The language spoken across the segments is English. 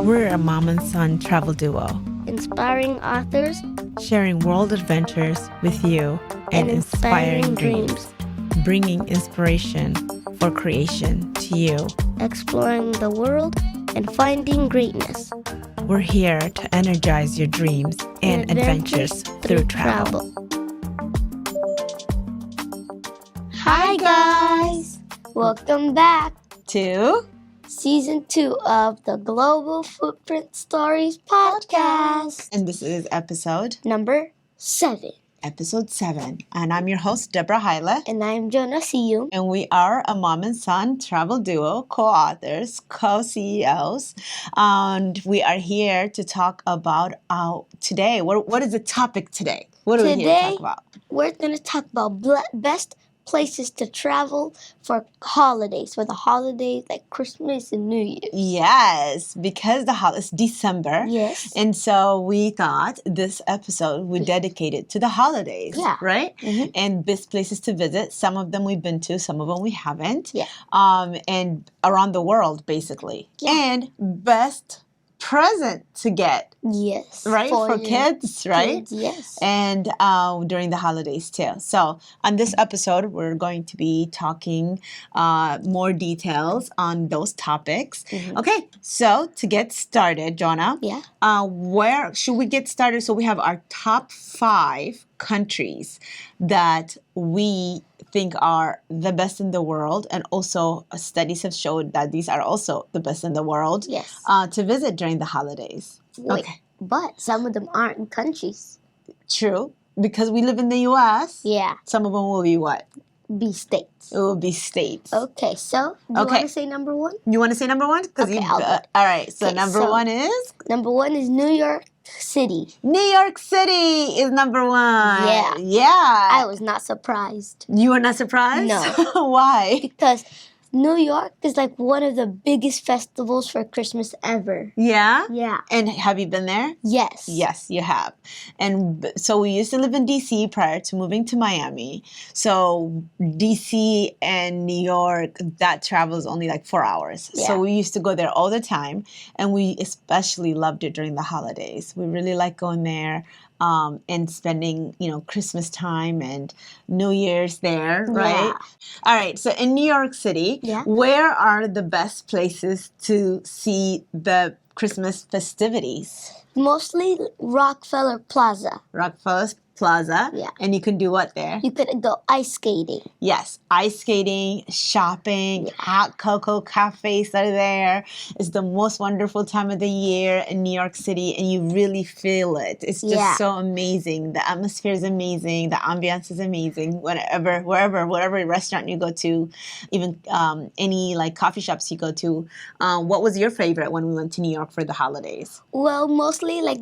We're a mom and son travel duo, inspiring authors, sharing world adventures with you, and inspiring dreams, bringing inspiration for creation to you, exploring the world and finding greatness. We're here to energize your dreams and adventures through travel. Hi guys! Welcome back to Season 2 of the Global Footprint Stories podcast. And this is episode number 7. Episode 7. And I'm your host, Deborah Hyla. And I'm Jonah Siyu. And we are a mom and son travel duo, co-authors, co-CEOs. And we are here to talk about today. What is the topic today? What are we here to talk about? We're going to talk about best places to travel for holidays, like Christmas and New Year. Yes, because it's December. Yes. And so we thought this episode would dedicate it to the holidays. Yeah. Right? Mm-hmm. And best places to visit. Some of them we've been to, some of them we haven't. Yeah. And around the world, basically. Yeah. And best present to get. Yes. Right? For kids, right? Kids, yes. And during the holidays too. So on this episode, we're going to be talking more details on those topics. Mm-hmm. Okay, so to get started, Jonah, where should we get started? So we have our top 5 countries that we think are the best in the world, and also studies have showed that these are also the best in the world. Yes. To visit during the holidays. Wait, okay. But some of them aren't countries. True, because we live in the U.S. Yeah. Some of them will be what? Be states. It will be states. Okay, so do you want to say number 1? You want to say number 1? Okay, I'll go. All right, so number 1 is? Number 1 is New York City. New York City is number 1. Yeah. Yeah. I was not surprised. You were not surprised? No. Why? Because New York is like one of the biggest festivals for Christmas ever. Yeah? Yeah. And have you been there? Yes. Yes, you have. And so we used to live in D.C. prior to moving to Miami. So D.C. and New York, that travel is only like 4 hours. Yeah. So we used to go there all the time. And we especially loved it during the holidays. We really like going there. And spending, Christmas time and New Year's there, right? Yeah. All right. So in New York City, where are the best places to see the Christmas festivities? Mostly Rockefeller Plaza. Rockefeller Plaza. Yeah. And you can do what there? You could go ice skating. Yes. Ice skating, shopping, hot cocoa cafes are there. It's the most wonderful time of the year in New York City, and you really feel it. It's just so amazing. The atmosphere is amazing. The ambiance is amazing. Whatever restaurant you go to, even any like coffee shops you go to. What was your favorite when we went to New York for the holidays? Well, mostly like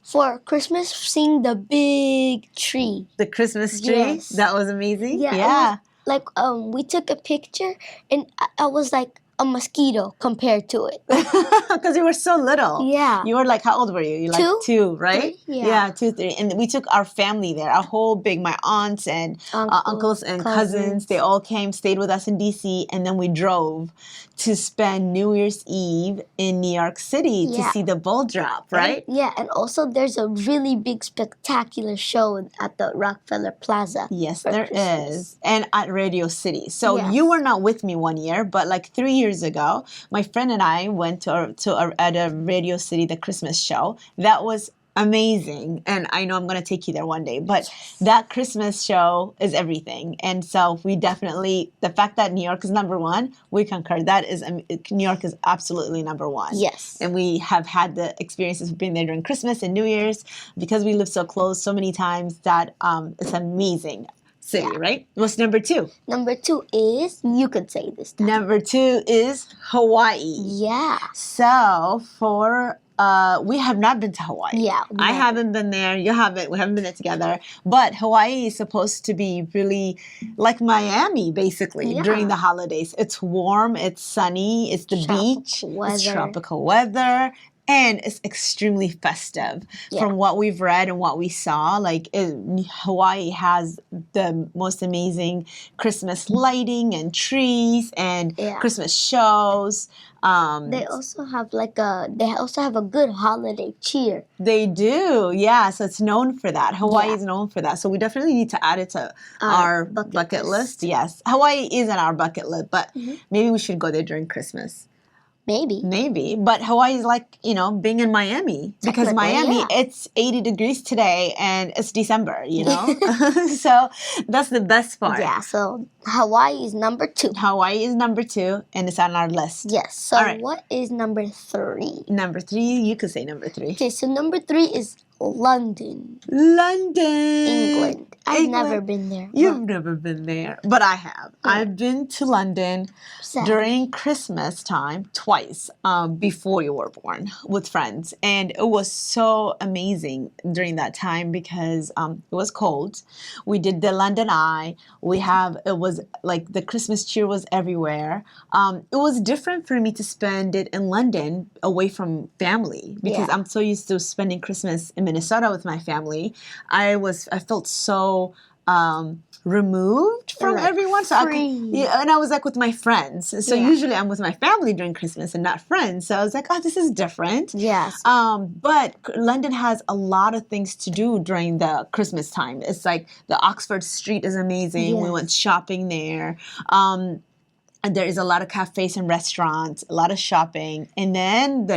for Christmas, seeing the big tree. The Christmas tree? Yes. That was amazing? Yeah. We took a picture, and I was like a mosquito compared to it. Because you were so little. Yeah. You were like, how old were you? You're like 2, right? 3? Yeah. 2, 3. And we took our family there, our whole my aunts and uncles and cousins. They all came, stayed with us in D.C., and then we drove to spend New Year's Eve in New York City to see the ball drop, right? And also there's a really big spectacular show at the Rockefeller Plaza. Yes, there is. And at Radio City. So you were not with me one year, but like 3 years ago, my friend and I went at a Radio City, the Christmas show. That was amazing. And I know I'm going to take you there one day, but that Christmas show is everything. And so we definitely, the fact that New York is number 1, we concur. New York is absolutely number 1. Yes. And we have had the experiences of being there during Christmas and New Year's because we live so close so many times that it's amazing. City, right? What's number 2? Number 2 is, you could say this time. Number 2 is Hawaii. Yeah. So we have not been to Hawaii. Yeah. I haven't been there. You haven't. We haven't been there together. But Hawaii is supposed to be really like Miami, basically, during the holidays. It's warm. It's sunny. It's the beach. It's tropical weather. And it's extremely festive. From what we've read and what we saw. Like Hawaii has the most amazing Christmas lighting and trees and Christmas shows. They also have a good holiday cheer. They do, yeah. So it's known for that. Hawaii is known for that. So we definitely need to add it to our bucket list. Yes, Hawaii is on our bucket list, but maybe we should go there during Christmas. Maybe. But Hawaii is like, being in Miami. Because Miami, it's 80 degrees today and it's December, So that's the best part. Yeah, so Hawaii is number 2. Hawaii is number 2 and it's on our list. Yes. So what is number 3? Number 3, you could say number 3. Okay, so number 3 is London. England. I've never been there. You've never been there, but I have. Yeah. I've been to London during Christmas time twice before you were born with friends. And it was so amazing during that time because it was cold. We did the London Eye. It was like the Christmas cheer was everywhere. It was different for me to spend it in London away from family because I'm so used to spending Christmas in Minnesota with my family. I felt so removed from everyone. So and I was like with my friends. So usually I'm with my family during Christmas and not friends. So I was like, oh, this is different. Yes. But London has a lot of things to do during the Christmas time. It's like the Oxford Street is amazing. Yes. We went shopping there. And there is a lot of cafes and restaurants, a lot of shopping. And then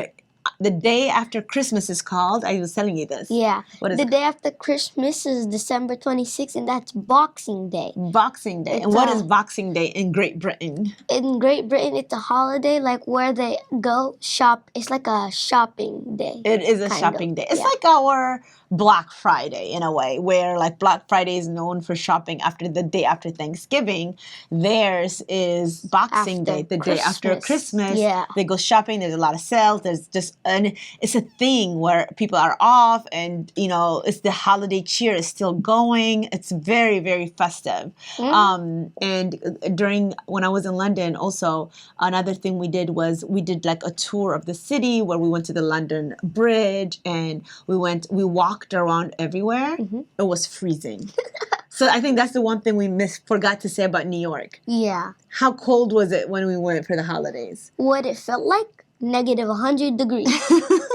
the day after Christmas is called, I was telling you this. Yeah. What is the day after Christmas is December 26th, and that's Boxing Day. Boxing Day. And what is Boxing Day in Great Britain? In Great Britain, it's a holiday like where they go shop. It's like a shopping day. It is a shopping day. It's like our Black Friday in a way, where like Black Friday is known for shopping after the day after Thanksgiving. Theirs is Boxing Day, the day after Christmas. Yeah. They go shopping. There's a lot of sales. And it's a thing where people are off and, it's the holiday cheer is still going. It's very, very festive. And when I was in London also, another thing we did was we did like a tour of the city where we went to the London Bridge and we walked around everywhere. It was freezing. So I think that's the one thing we forgot to say about New York. Yeah. How cold was it when we went for the holidays? What it felt like? Negative 100 degrees.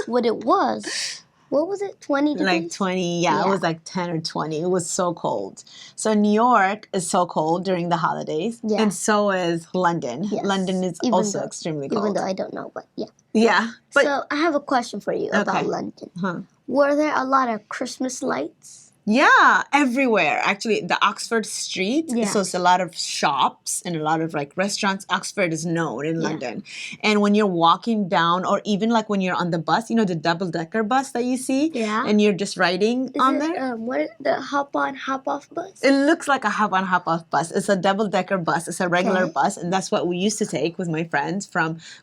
What it was? What was it? 20 degrees? Like 20, yeah. It was like 10 or 20. It was so cold. So New York is so cold during the holidays. Yeah. And so is London. Yes. London is also extremely cold. Even though I don't know, but yeah. Yeah. But, so I have a question for you about London. Were there a lot of Christmas lights? Yeah, everywhere. Actually, the Oxford Street. Yeah. So it's a lot of shops and a lot of like restaurants. Oxford is known in London. And when you're walking down or even like when you're on the bus, the double-decker bus that you see? Yeah. And you're just riding there? What is the hop-on, hop-off bus? It looks like a hop-on, hop-off bus. It's a double-decker bus. It's a regular bus. And that's what we used to take with my friends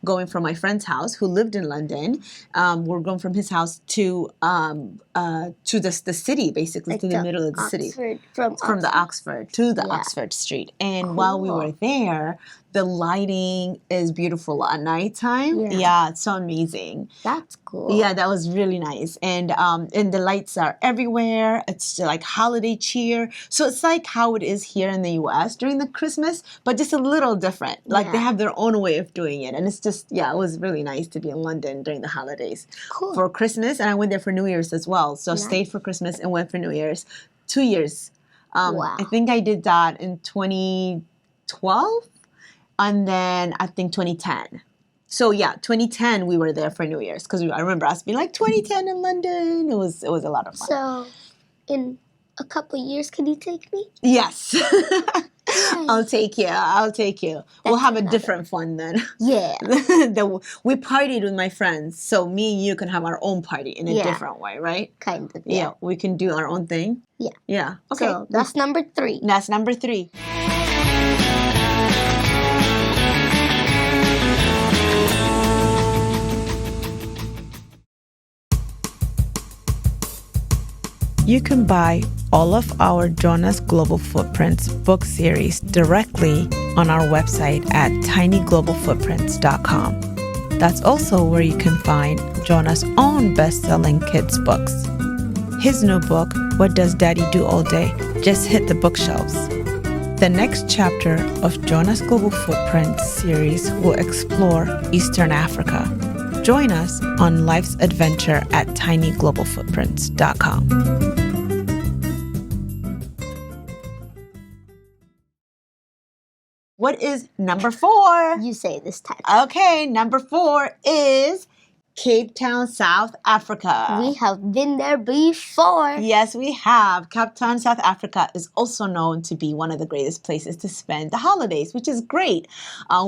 going from my friend's house who lived in London. We're going from his house to the city, basically. Like to the middle of the city. From the Oxford to the Oxford Street. And while we were there, the lighting is beautiful at nighttime. Yeah, it's so amazing. That's cool. Yeah, that was really nice. And the lights are everywhere. It's like holiday cheer. So it's like how it is here in the U.S. during the Christmas, but just a little different. Like they have their own way of doing it. And it's just, it was really nice to be in London during the holidays. Cool. For Christmas, and I went there for New Year's as well. So stayed for Christmas and went for New Year's. 2 years. Wow. I think I did that in 2012. And then I think 2010. So 2010 we were there for New Year's because I remember us being like 2010 in London. It was a lot of fun. So in a couple of years, can you take me? Yes. I'll take you. We'll have a different fun then. Yeah. We partied with my friends, so me and you can have our own party in a different way, right? Kind of. Yeah, we can do our own thing. Yeah. Yeah. Okay. So that's number 3. That's number 3. You can buy all of our Jonah's Global Footprints book series directly on our website at tinyglobalfootprints.com. That's also where you can find Jonah's own best-selling kids' books. His new book, What Does Daddy Do All Day, just hit the bookshelves. The next chapter of Jonah's Global Footprint series will explore Eastern Africa. Join us on life's adventure at tinyglobalfootprints.com. What is number 4? You say this time. Okay, number 4 is Cape Town, South Africa. We have been there before. Yes, we have. Cape Town, South Africa is also known to be one of the greatest places to spend the holidays, which is great.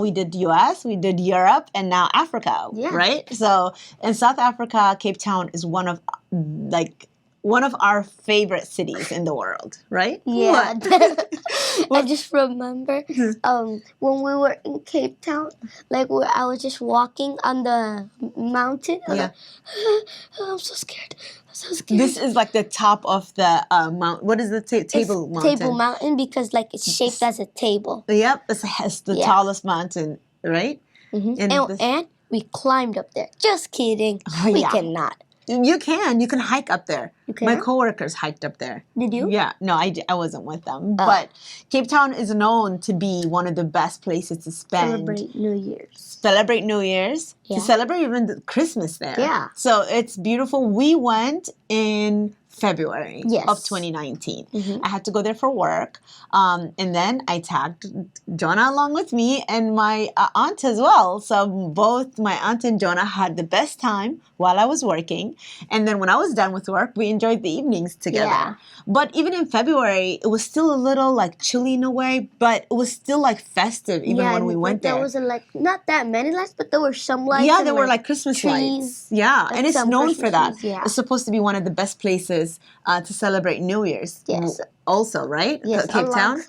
We did US, we did Europe, and now Africa, right? So in South Africa, Cape Town is one of our favorite cities in the world, right? Yeah. I just remember when we were in Cape Town, like where I was just walking on the mountain. Yeah. I'm so scared. I'm so scared. This is like the top of the mountain. What is the table mountain? Table Mountain because like it's shaped as a table. Yep, it's the tallest mountain, right? Mm-hmm. And we climbed up there. Just kidding. We cannot. You can hike up there. My coworkers hiked up there. Did you? Yeah. No, I wasn't with them. But Cape Town is known to be one of the best places to celebrate New Year's. To celebrate even Christmas there. Yeah. So it's beautiful. We went in February of 2019. I had to go there for work. And then I tagged Jonah along with me and my aunt as well. So both my aunt and Jonah had the best time while I was working. And then when I was done with work, we enjoyed the evenings together. Yeah. But even in February, it was still a little like chilly in a way, but it was still like festive even when we went there. There was like not that many lights, but there were some lights. Yeah, there were like Christmas trees, lights. Yeah, and it's known Christmas for that. trees, yeah. It's supposed to be one of the best places to celebrate New Year's. Yes. Also, right? Yes, Cape Town?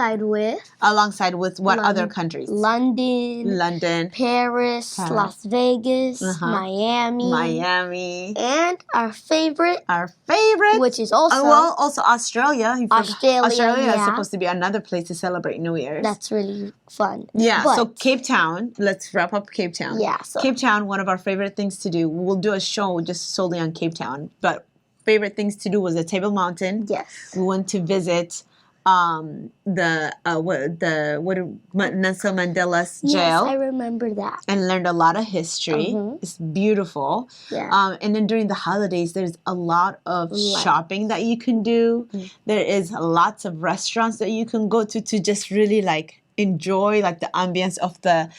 Alongside with what other countries? London, Paris, Las Vegas, Miami. And our favorite. Which is also... also Australia. Australia is supposed to be another place to celebrate New Year's. That's really fun. Yeah, so Cape Town. Let's wrap up Cape Town. Yeah. Cape Town, one of our favorite things to do. We'll do a show just solely on Cape Town, but favorite things to do was the Table Mountain. Yes. We went to visit Nelson Mandela's jail. Yes, I remember that. And learned a lot of history. It's beautiful. Yeah. And then during the holidays, there's a lot of shopping that you can do. There is lots of restaurants that you can go to just really like enjoy like the ambience of the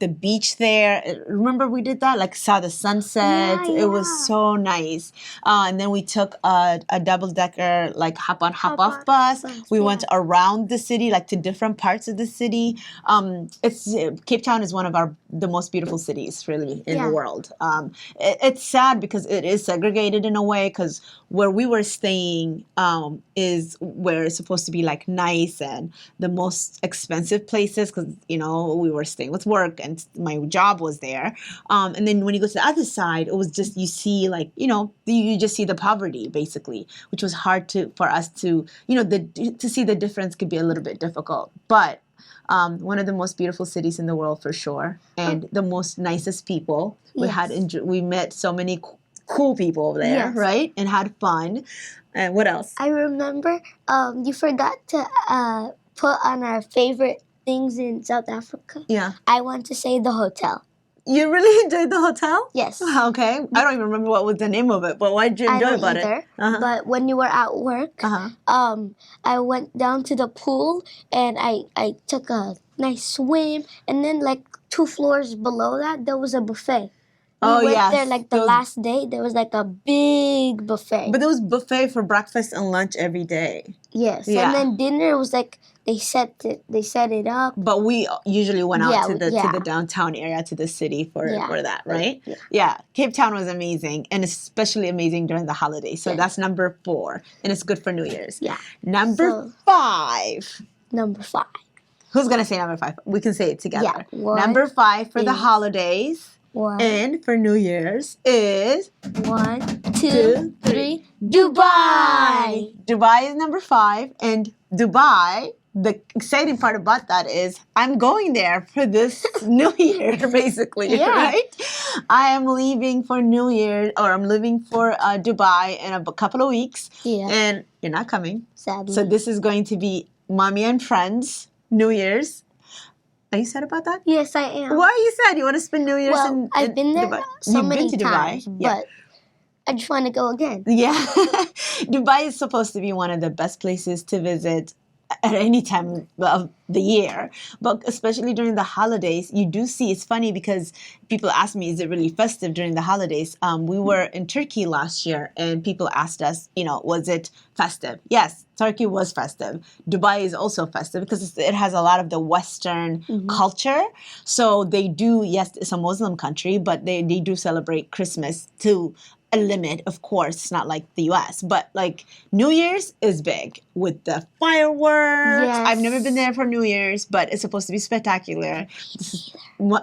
beach there. Remember we did that, like saw the sunset. Yeah. It was so nice. And then we took a double-decker like hop on hop off bus. We went around the city, like to different parts of the city. Cape Town is one of the most beautiful cities really in the world. It's sad because it is segregated in a way, because where we were staying is where it's supposed to be like nice and the most expensive places, because we were staying with work and my job was there, and then when you go to the other side, it was just you see like you just see the poverty basically, which was hard for us to to see the difference could be a little bit difficult. But one of the most beautiful cities in the world for sure, and the most nicest people. We met so many cool people there, right, and had fun. And what else? I remember you forgot to put on our favorite things in South Africa. Yeah. I want to say the hotel. You really enjoyed the hotel? Yes. Okay. I don't even remember what was the name of it, but what did you enjoy about it? But when you were at work, I went down to the pool and I took a nice swim, and then like 2 floors below that, there was a buffet. We went there like the last day. There was like a big buffet. But there was buffet for breakfast and lunch every day. Yes. Yeah. And then dinner was like they set it up. But we usually went out to the downtown area, to the city for that, right? Yeah. Cape Town was amazing, and especially amazing during the holidays. So that's number 4, and it's good for New Year's. Yeah. Number 5. Who's gonna say number 5? We can say it together. Yeah. Number 5 for the holidays. And for New Year's is 1, 2, 3, Dubai. Dubai is number 5, and Dubai the exciting part about that is I'm going there for this New Year, basically, right? I am leaving for New Year, or I'm leaving for Dubai in a couple of weeks. Yeah. And you're not coming. Sadly. So this is going to be Mommy and Friends New Year's. Are you sad about that? Yes, I am. Why are you sad? You want to spend New Year's in I've been there Dubai? so You've many been to times, Dubai? but I just want to go again. Yeah. Dubai is supposed to be one of the best places to visit at any time of the year, but especially during the holidays, you do see, it's funny because people ask me, is it really festive during the holidays? We were in Turkey last year and people asked us, was it festive? Yes, Turkey was festive. Dubai is also festive because it has a lot of the Western culture. So they do, yes, it's a Muslim country, but they do celebrate Christmas to a limit, of course. It's not like the US, but like New Year's is big with the fireworks. Yes. I've never been there for New Year's, but it's supposed to be spectacular.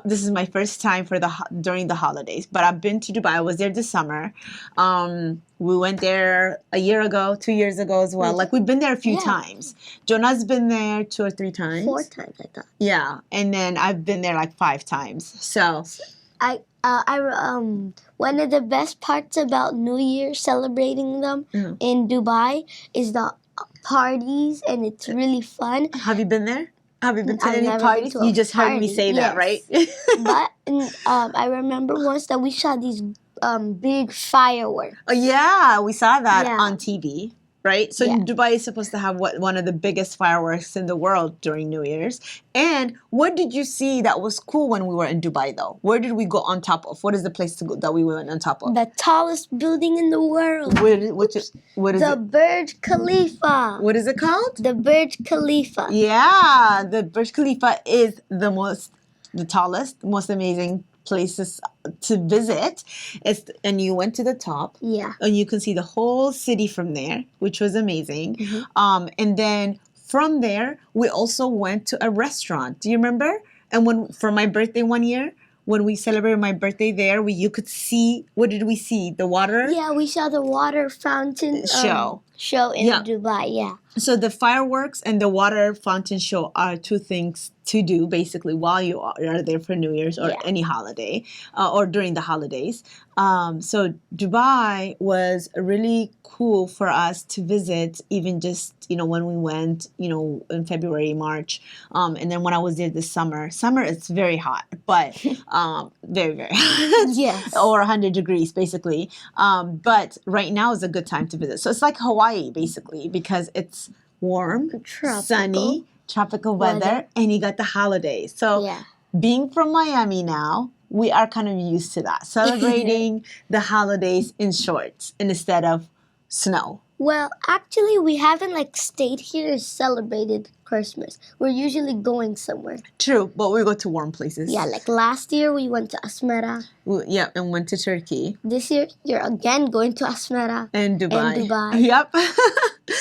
This is my first time for during the holidays, but I've been to Dubai. I was there this summer. We went there a year ago, 2 years ago as well. Like we've been there a few times. Jonah's been there 2 or 3 times. 4 times, I thought. Yeah, and then I've been there like 5 times. So one of the best parts about New Year celebrating them in Dubai is the parties, and it's really fun. Have you been there? Have you been to I've any never parties? been to a You just heard me party, say that, right? But I remember once that we saw these big fireworks. Oh, yeah, we saw that Yeah. on TV, right? So Yeah. Dubai is supposed to have one of the biggest fireworks in the world during New Year's. And what did you see that was cool when we were in Dubai, though? Where did we go on top of? What is the place to go that we went on top of? The tallest building in the world. What is The it? Burj Khalifa. What is it called? The Burj Khalifa. Yeah, the Burj Khalifa is the tallest, most amazing places to visit. And you went to the top. Yeah. And you can see the whole city from there, which was amazing. And then from there, we also went to a restaurant. Do you remember? And for my birthday one year, when we celebrated my birthday there, you could see, what did we see? The water? Yeah, we saw the water fountain show in Dubai. Yeah. So the fireworks and the water fountain show are 2 things to do basically while you are there for New Year's or any holiday or during the holidays. So Dubai was really cool for us to visit, even just, when we went, in February, March. And then when I was there this summer, it's very hot, but very, very hot. Yes. Or 100 degrees basically. But right now is a good time to visit. So it's like Hawaii basically, because it's warm, sunny, tropical weather, and you got the holidays. So being from Miami now, we are kind of used to that, celebrating the holidays in shorts instead of snow. Well, actually, we haven't stayed here and celebrated Christmas. We're usually going somewhere. True, but we go to warm places. Yeah, like last year we went to Asmara. Yeah, and went to Turkey. This year you're again going to Asmara. And Dubai. Yep.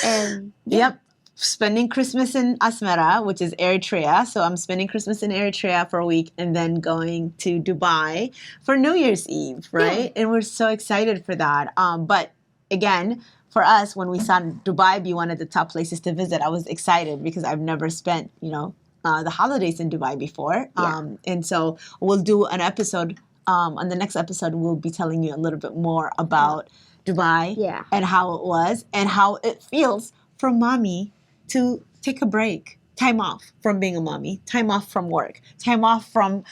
And yep. Spending Christmas in Asmara, which is Eritrea. So I'm spending Christmas in Eritrea for a week and then going to Dubai for New Year's Eve, right? Yeah. And we're so excited for that. But again, for us, when we saw Dubai be one of the top places to visit, I was excited because I've never spent, the holidays in Dubai before. Yeah. And so we'll do an episode. On the next episode, we'll be telling you a little bit more about Dubai and how it was and how it feels for mommy to take a break, time off from being a mommy, time off from work, time off from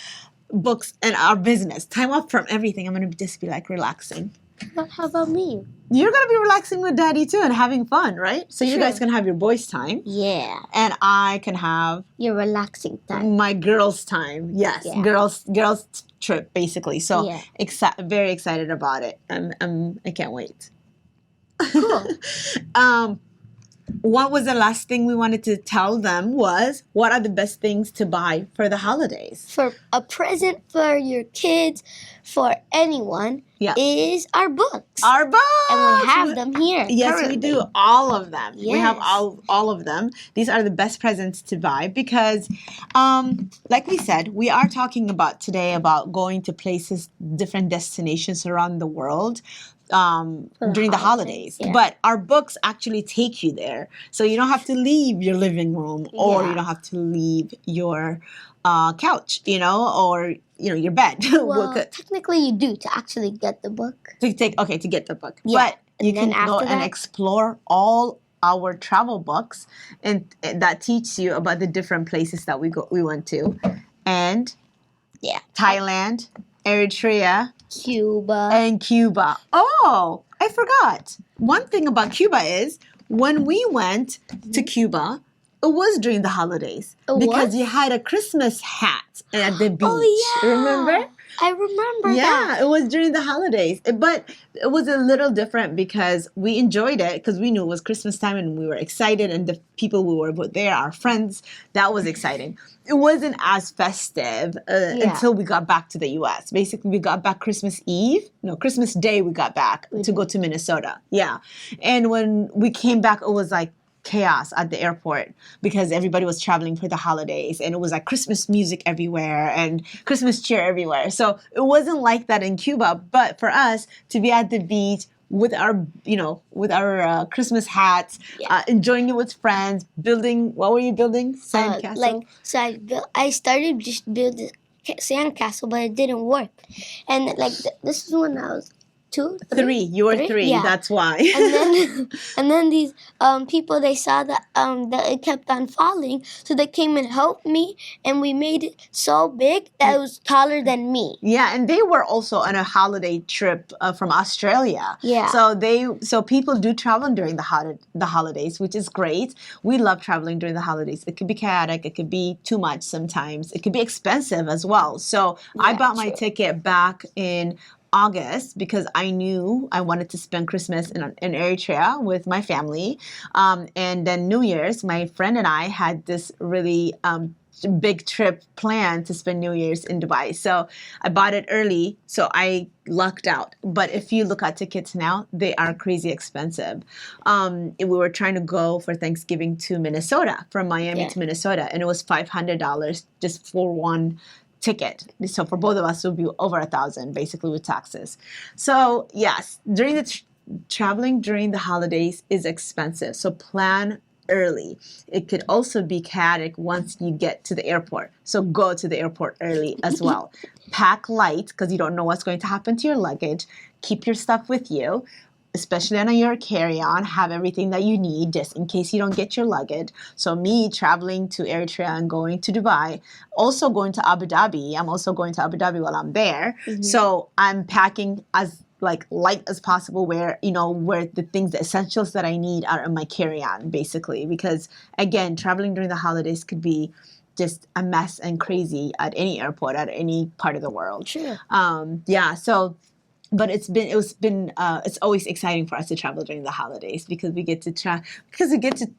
books and our business, time off from everything. I'm going to just be relaxing. But how about me? You're going to be relaxing with daddy too and having fun, right? So you guys can have your boys' time. Yeah. And I can have your relaxing time. My girls' time. Yes. Yeah. Girls trip basically. So very excited about it. I can't wait. Cool. What was the last thing we wanted to tell them was, what are the best things to buy for the holidays? For a present for your kids, for anyone, is our books. Our books! And we have them here. Yes, currently. we do. All of them. Yes. We have all of them. These are the best presents to buy because, like we said, we are talking today about going to places, different destinations around the world. during the holidays. Yeah. But our books actually take you there. So you don't have to leave your living room or you don't have to leave your couch, or your bed. Well, technically you do to actually get the book. To get the book. Yeah. But you can go and explore all our travel books, and that teach you about the different places that we went to. And Thailand, Eritrea, Cuba. Oh, I forgot. One thing about Cuba is when we went to Cuba, it was during the holidays because you had a Christmas hat at the beach. Oh, yeah. Remember? I remember that. Yeah, it was during the holidays. But it was a little different because we enjoyed it because we knew it was Christmas time and we were excited, and the people we were with there, our friends, that was exciting. It wasn't as festive until we got back to the U.S. Basically, we got back Christmas Day we got back to go to Minnesota. Yeah. And when we came back, it was like chaos at the airport because everybody was traveling for the holidays, and it was like Christmas music everywhere and Christmas cheer everywhere. So it wasn't like that in Cuba, but for us to be at the beach with our Christmas hats, enjoying it with friends, building. What were you building? Sandcastle. I started just building sandcastle, but it didn't work. And this is when I was 2, 3. You were 3. Yeah. That's why. and then these people, they saw that it kept on falling, so they came and helped me, and we made it so big that it was taller than me. Yeah, and they were also on a holiday trip from Australia. Yeah. So people do travel during the holidays, which is great. We love traveling during the holidays. It could be chaotic. It could be too much sometimes. It could be expensive as well. So I bought my ticket back in August because I knew I wanted to spend Christmas in Eritrea with my family. And then New Year's, my friend and I had this really big trip planned to spend New Year's in Dubai. So I bought it early, so I lucked out. But if you look at tickets now, they are crazy expensive. We were trying to go for Thanksgiving to Minnesota, from Miami to Minnesota, and it was $500 just for one ticket. So for both of us, it would be over $1,000 basically with taxes. So yes, during the traveling during the holidays is expensive. So plan early. It could also be chaotic once you get to the airport. So go to the airport early as well. Pack light because you don't know what's going to happen to your luggage. Keep your stuff with you, especially on your carry-on. Have everything that you need just in case you don't get your luggage. So me traveling to Eritrea and going to Dubai, also going to Abu Dhabi. I'm also going to Abu Dhabi while I'm there. So I'm packing as light as possible where the things, the essentials that I need are in my carry-on basically, because again, traveling during the holidays could be just a mess and crazy at any airport, at any part of the world. Sure. But it's always exciting for us to travel during the holidays because we get to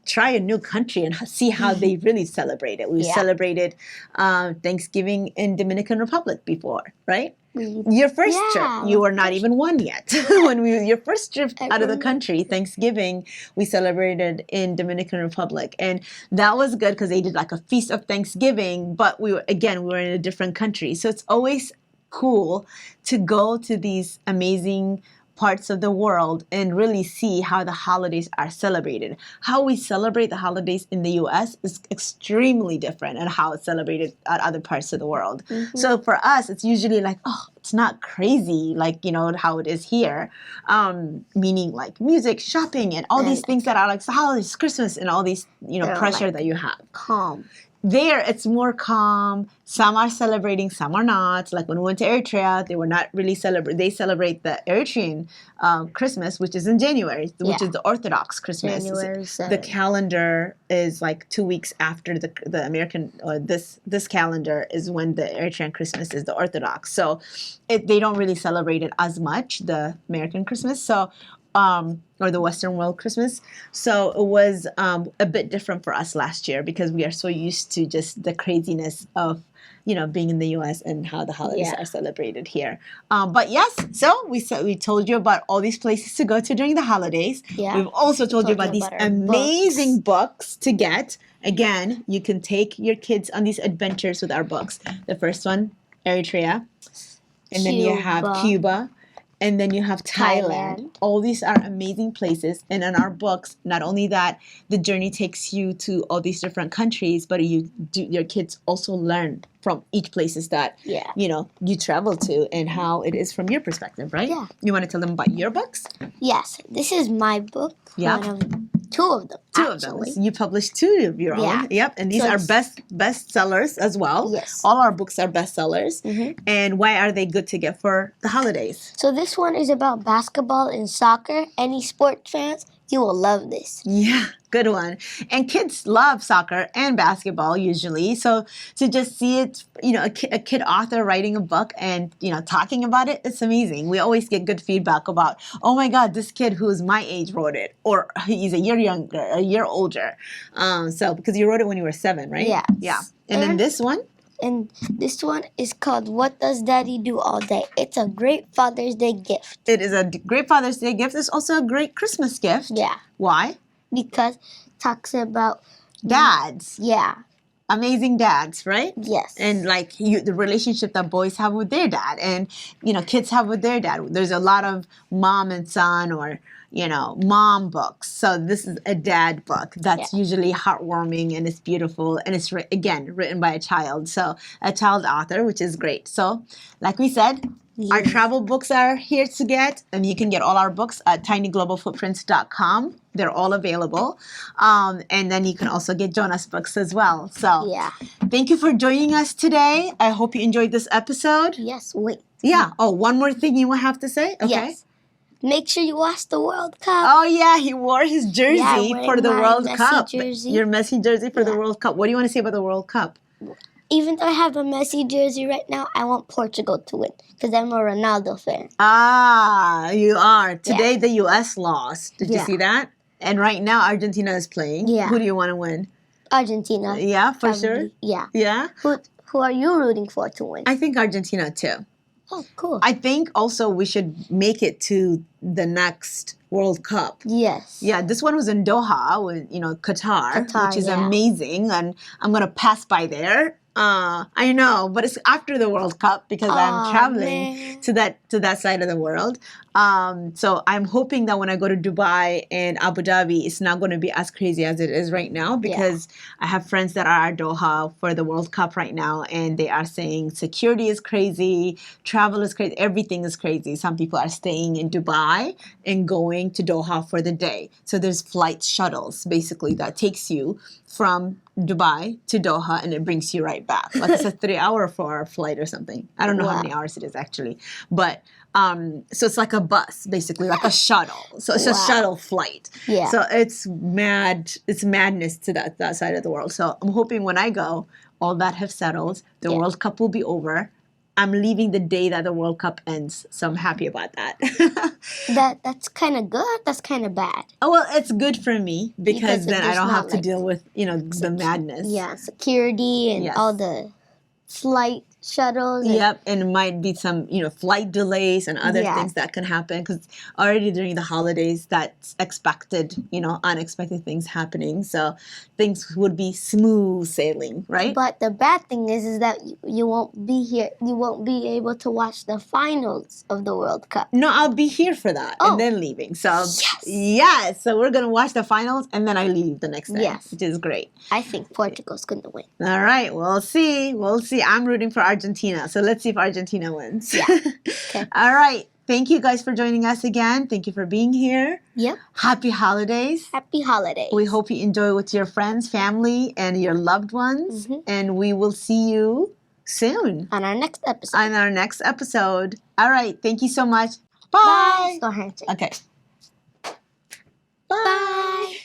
try a new country and see how they really celebrate it. We celebrated Thanksgiving in Dominican Republic before, right? Your first trip, you were not even 1 yet. Your first trip out of the country, Thanksgiving, we celebrated in Dominican Republic, and that was good because they did like a feast of Thanksgiving. But we were in a different country, so it's always cool to go to these amazing parts of the world and really see how the holidays are celebrated. How we celebrate the holidays in the U.S. is extremely different than how it's celebrated at other parts of the world. So for us, it's usually like, oh, it's not crazy like, how it is here. Meaning like music, shopping, and all these things that are like the holidays, Christmas, and all these, pressure that you have. Calm. There, it's more calm. Some are celebrating, some are not. Like when we went to Eritrea, they were not really celebrating. They celebrate the Eritrean Christmas, which is in January, which is the Orthodox Christmas. January 7th. The calendar is like 2 weeks after the American, or this calendar is when the Eritrean Christmas is the Orthodox. So they don't really celebrate it as much, the American Christmas. So or the Western world Christmas. So it was a bit different for us last year because we are so used to just the craziness of, being in the U.S. and how the holidays are celebrated here. But yes, so we told you about all these places to go to during the holidays. Yeah. We've also told you about these amazing books to get. Again, you can take your kids on these adventures with our books. The first one, Eritrea. And then you have Cuba. and then you have Thailand. All these are amazing places. And in our books, not only that, the journey takes you to all these different countries, but your kids also learn from each places that you travel to and how it is from your perspective, right? Yeah. You want to tell them about your books? Yes, this is my book. Yeah. Two of them. Two of them. You published two of your own. Yep. And these are best sellers as well. Yes. All our books are bestsellers. And why are they good to get for the holidays? So this one is about basketball and soccer. Any sport fans, you will love this. Yeah, good one. And kids love soccer and basketball usually. So to just see it, a kid author writing a book and, talking about it, it's amazing. We always get good feedback about, oh my God, this kid who's my age wrote it, or he's a year younger, a year older. So because you wrote it when you were 7, right? Yeah. Yeah. And then this one? And this one is called What Does Daddy Do All Day? It's a great Father's Day gift. It is a great Father's Day gift. It's also a great Christmas gift. Yeah. Why? Because it talks about dads. Yeah. Amazing dads, right? Yes. And like the relationship that boys have with their dad and, kids have with their dad. There's a lot of mom and son or, mom books. So this is a dad book that's usually heartwarming and it's beautiful. And it's, written by a child. So a child author, which is great. So like we said, our travel books are here to get. And you can get all our books at tinyglobalfootprints.com. They're all available. And then you can also get Jonah's books as well. So thank you for joining us today. I hope you enjoyed this episode. Yes, wait. Yeah. Oh, one more thing you will have to say? Okay. Yes. Make sure you watch the World Cup. Oh, yeah. He wore his jersey for the World Cup. Jersey. Your Messi jersey for the World Cup. What do you want to say about the World Cup? Even though I have a Messi jersey right now, I want Portugal to win because I'm a Ronaldo fan. Ah, you are. Today the U.S. lost. Did you see that? And right now Argentina is playing. Yeah. Who do you want to win? Argentina. Yeah, for sure? Yeah. Yeah? Who are you rooting for to win? I think Argentina too. Oh, cool. I think also we should make it to the next World Cup. Yes. Yeah, this one was in Doha with, Qatar, which is amazing. And I'm going to pass by there. I know, but it's after the World Cup because I'm traveling to that side of the world. So I'm hoping that when I go to Dubai and Abu Dhabi, it's not going to be as crazy as it is right now because I have friends that are at Doha for the World Cup right now, and they are saying security is crazy, travel is crazy, everything is crazy. Some people are staying in Dubai and going to Doha for the day. So there's flight shuttles basically that takes you from Dubai to Doha and it brings you right back. Like it's a 3-hour or 4-hour flight or something. I don't know how many hours it is actually. But so it's like a bus, basically, like a shuttle. So it's a shuttle flight. Yeah. So it's madness to that side of the world. So I'm hoping when I go, all that have settled. The World Cup will be over. I'm leaving the day that the World Cup ends, so I'm happy about that. That's kind of good. That's kind of bad. Oh, well, it's good for me because then I don't have to deal with, the madness. Yeah, security and all the flight shuttles. Yep, and it might be some, flight delays and other things that can happen because already during the holidays, that's expected, unexpected things happening. So things would be smooth sailing, right? But the bad thing is that you won't be here. You won't be able to watch the finals of the World Cup. No, I'll be here for that and then leaving. So so we're going to watch the finals and then I leave the next day, which is great. I think Portugal's going to win. All right, we'll see. I'm rooting for Argentina. So let's see if Argentina wins. Yeah. Okay. All right. Thank you guys for joining us again. Thank you for being here. Yep. Happy holidays. Happy holidays. We hope you enjoy with your friends, family, and your loved ones. And we will see you soon. On our next episode. All right. Thank you so much. Bye. Bye. Okay. Bye.